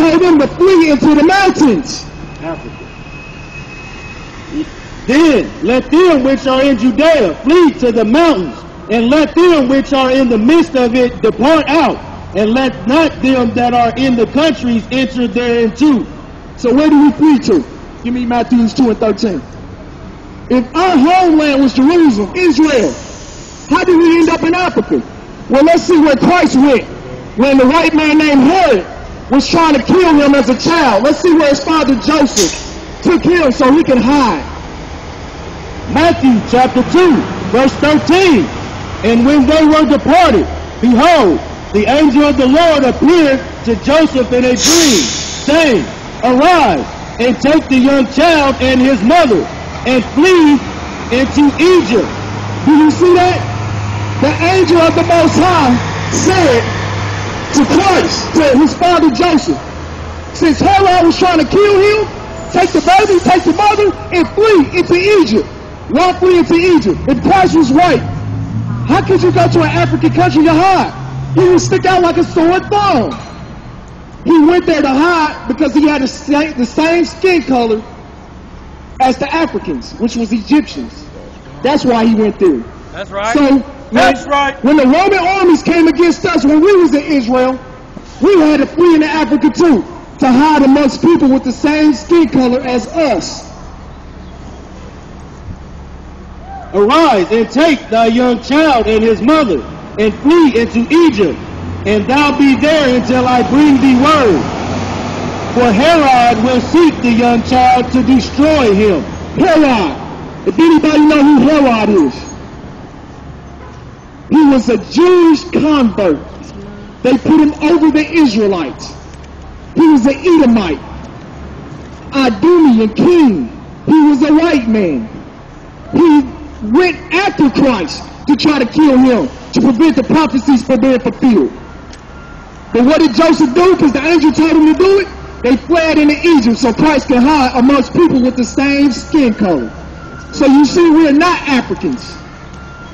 told them to flee into the mountains. Africa. Then let them which are in Judea flee to the mountains, and let them which are in the midst of it depart out, and let not them that are in the countries enter thereinto. So where do we flee to? Give me Matthew 2:13. If our homeland was Jerusalem, Israel, how did we end up in Africa? Well, let's see where Christ went when the white man named Herod was trying to kill him as a child. Let's see where his father Joseph took him so he could hide. Matthew chapter 2, verse 13. And when they were departed, behold, the angel of the Lord appeared to Joseph in a dream, saying, Arise, and take the young child and his mother, and flee into Egypt. Do you see that? The angel of the Most High said to Christ, to his father Joseph, since Herod was trying to kill him, take the baby, take the mother, and flee into Egypt. Why flee into Egypt? If Christ was right, how could you go to an African country to hide? He would stick out like a sore thumb. He went there to hide because he had the same skin color as the Africans, which was Egyptians. That's why he went there. That's right. So that's right. When the Roman armies came against us when we was in Israel, we had to flee into Africa too, to hide amongst people with the same skin color as us. Arise and take thy young child and his mother, and flee into Egypt, and thou be there until I bring thee word. For Herod will seek the young child to destroy him. Herod. If anybody know who Herod is, he was a Jewish convert. They put him over the Israelites. He was an Edomite, Idumean king. He was a white man. He went after Christ to try to kill him, to prevent the prophecies from being fulfilled. But what did Joseph do? Because the angel told him to do it. They fled into Egypt so Christ can hide amongst people with the same skin color. So you see, we are not Africans.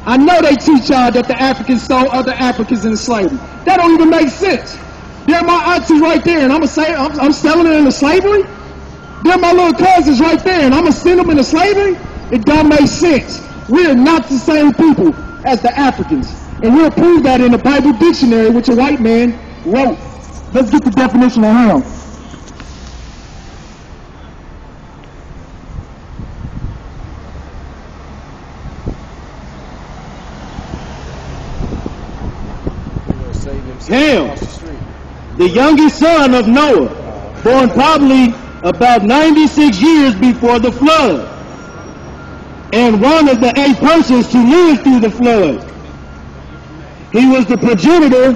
I know they teach y'all that the Africans sold other Africans into slavery. That don't even make sense. They're my aunties right there, and I'm selling them into slavery? They're my little cousins right there, and I'm going to send them into slavery? It don't make sense. We are not the same people as the Africans. And we'll prove that in the Bible dictionary, which a white man wrote. Let's get the definition of ham. Ham, the youngest son of Noah, born probably about 96 years before the flood, and one of the 8 persons to live through the flood. He was the progenitor,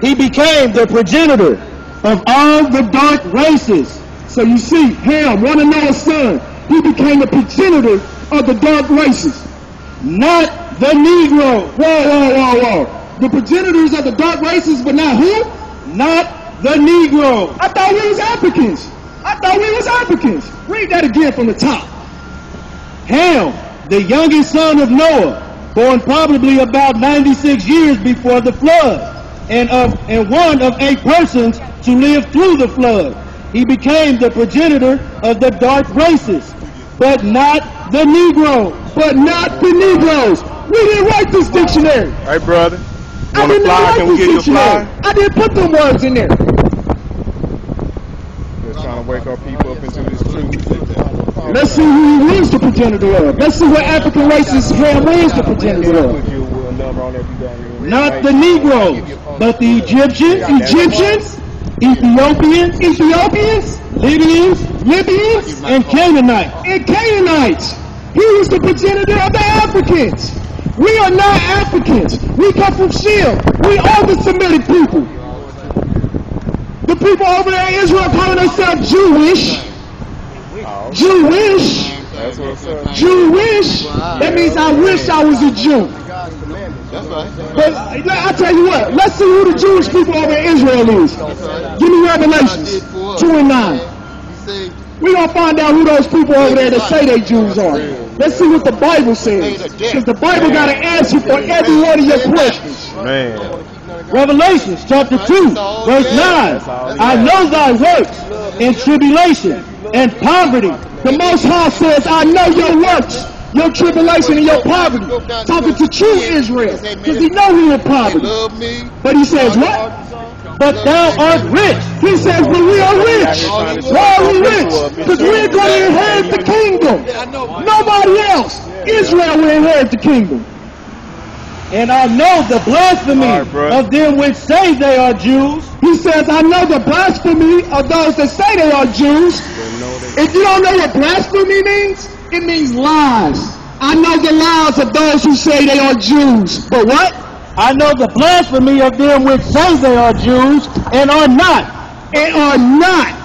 he became the progenitor of all the dark races. So you see, Ham, one of Noah's sons, he became the progenitor of the dark races. Not the Negro. Whoa, whoa, whoa, whoa. The progenitors of the dark races, but not who? Not the Negro. I thought we was Africans. I thought we was Africans. Read that again from the top. Ham, the youngest son of Noah, born probably about 96 years before the flood, and one of 8 persons to live through the flood. He became the progenitor of the dark races, but not the Negro. But not the Negroes. We didn't write this dictionary. Hey, brother. I didn't write this dictionary. I didn't put them words in there. Just trying to wake our people up into this truth. Let's see who he is the progenitor of. Let's see what African races Ham is the progenitor of. Not the Negro, but the Egyptians, Ethiopians, Libyans, and Canaanites. He was the progenitor of the Africans. We are not Africans. We come from Shem. We are the Semitic people. The people over there in Israel calling themselves Jewish. That means I wish I was a Jew. But I tell you what, let's see who the Jewish people over in Israel is. Give me Revelations 2:9. We're going to find out who those people over there that say they Jews are. Let's see what the Bible says. Because the Bible got an answer for every one of your questions. Man. Revelations chapter 2, verse 9. I know thy works in tribulation and poverty. The Most High says, I know your works, your tribulation and your poverty. Talking to true Israel, because he know we in poverty. But he says what? But thou art rich. He says, but we are rich. Why are we rich? Because we're going to inherit the kingdom. Nobody else. Israel will inherit the kingdom. And I know the blasphemy of them which say they are Jews. He says, I know the blasphemy of those that say they are Jews. If you don't know what blasphemy means, it means lies. I know the lies of those who say they are Jews. But what? I know the blasphemy of them which say they are Jews and are not. And are not.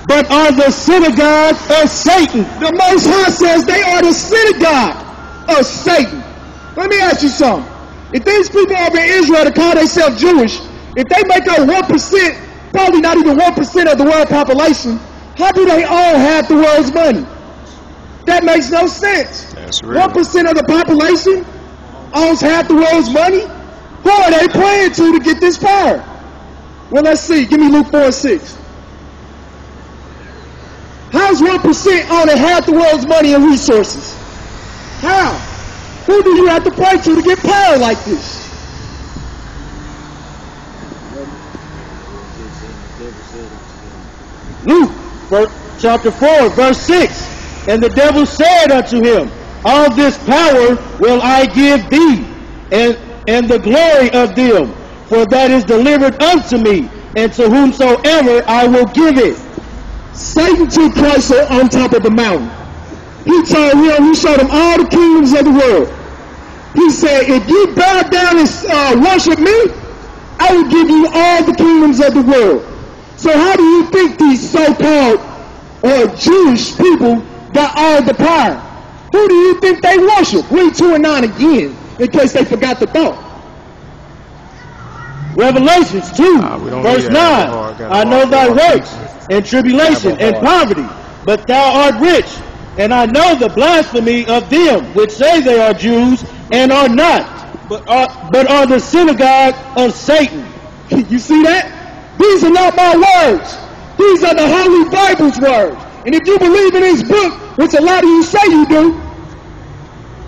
But are the synagogue of Satan. The Most High says they are the synagogue of Satan. Let me ask you something. If these people over in Israel that call themselves Jewish, if they make up 1%, probably not even 1% of the world population, how do they all have the world's money? That makes no sense. That's real. 1% of the population owns half the world's money? Who are they praying to get this power? Well, let's see. Give me Luke 4:6. How's 1% owning half the world's money and resources? How? Who do you have to pray to get power like this? Luke chapter 4, verse 6. And the devil said unto him, all this power will I give thee, and the glory of them, for that is delivered unto me, and to whomsoever I will give it. Satan took Christ on top of the mountain. He told him, he showed him all the kingdoms of the world. He said, if you bow down and worship me, I will give you all the kingdoms of the world. So how do you think these so-called Jewish people got all the power? Who do you think they worship? Read 2 and 9 again, in case they forgot the thought. Revelations 2, verse 9. I know thy works and tribulation and poverty, but thou art rich. And I know the blasphemy of them which say they are Jews and are not, but are the synagogue of Satan. You see that? These are not my words. These are the Holy Bible's words. And if you believe in his book, which a lot of you say you do,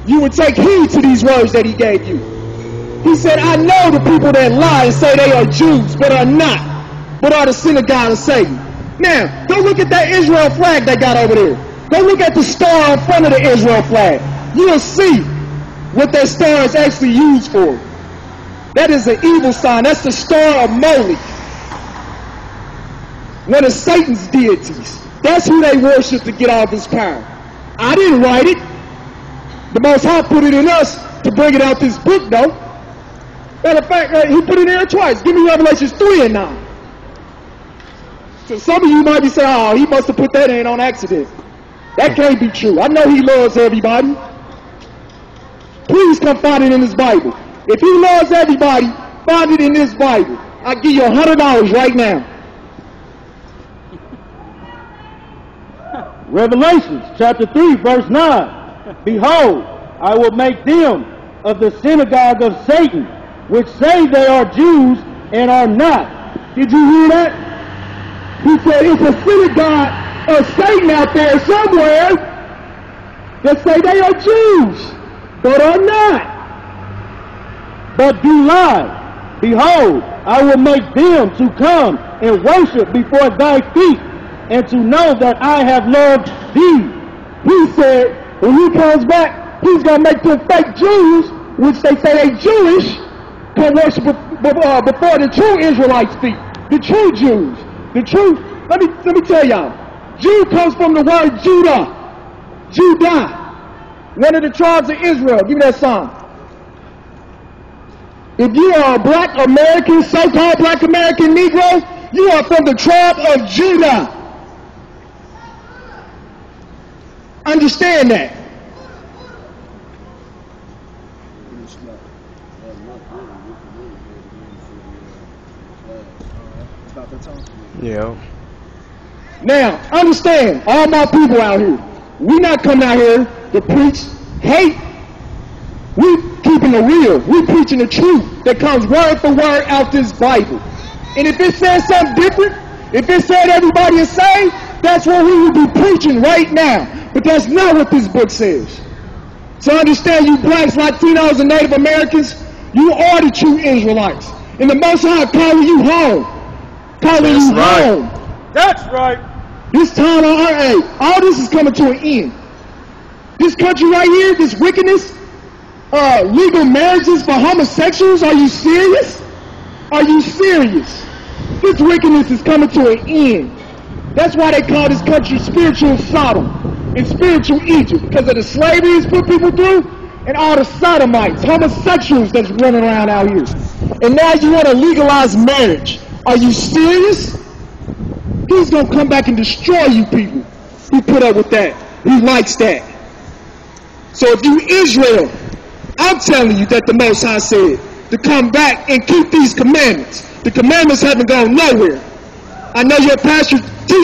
you would take heed to these words that he gave you. He said, I know the people that lie and say they are Jews, but are not, but are the synagogue of Satan. Now, go look at that Israel flag they got over there. Go look at the star in front of the Israel flag. You'll see what that star is actually used for. That is an evil sign. That's the star of Moloch, one of Satan's deities. That's who they worship to get all this power. I didn't write it. The Most High put it in us to bring it out this book, though. Matter of fact, he put it in there twice. Give me Revelations 3 and 9. So some of you might be saying, oh, he must have put that in on accident. That can't be true. I know he loves everybody. Please come find it in his Bible. If he loves everybody, find it in this Bible. I'll give you $100 right now. Revelations chapter 3, verse 9. Behold, I will make them of the synagogue of Satan, which say they are Jews and are not. Did you hear that? He said it's a synagogue of Satan out there somewhere that say they are Jews, but are not. But do lie. Behold, I will make them to come and worship before thy feet, and to know that I have loved thee. He said when he comes back, he's going to make them fake Jews, which they say they Jewish, come worship before the true Israelites' feet. The true Jews. The true, let me tell y'all. Jew comes from the word Judah. Judah. One of the tribes of Israel. Give me that song. If you are a black American, so-called black American Negro, you are from the tribe of Judah. Understand that. Yeah. Now, understand, all my people out here, we not coming out here to preach hate. We keep keeping it real. We preaching the truth that comes word for word out this Bible. And if it says something different, if it said everybody is saved, that's what we would be preaching right now. But that's not what this book says. So understand, you blacks, Latinos, and Native Americans, you are the true Israelites. And the Most High calling you home. Calling you home. That's right. This time on earth, all this is coming to an end. This country right here, this wickedness, legal marriages for homosexuals, are you serious? Are you serious? This wickedness is coming to an end. That's why they call this country spiritual Sodom and spiritual Egypt, because of the slavery it's put people through and all the sodomites, homosexuals that's running around out here. And now you want to legalize marriage. Are you serious? He's going to come back and destroy you people who put up with that, who likes that. So if you Israel, I'm telling you that the Most High said to come back and keep these commandments. The commandments haven't gone nowhere. I know your pastor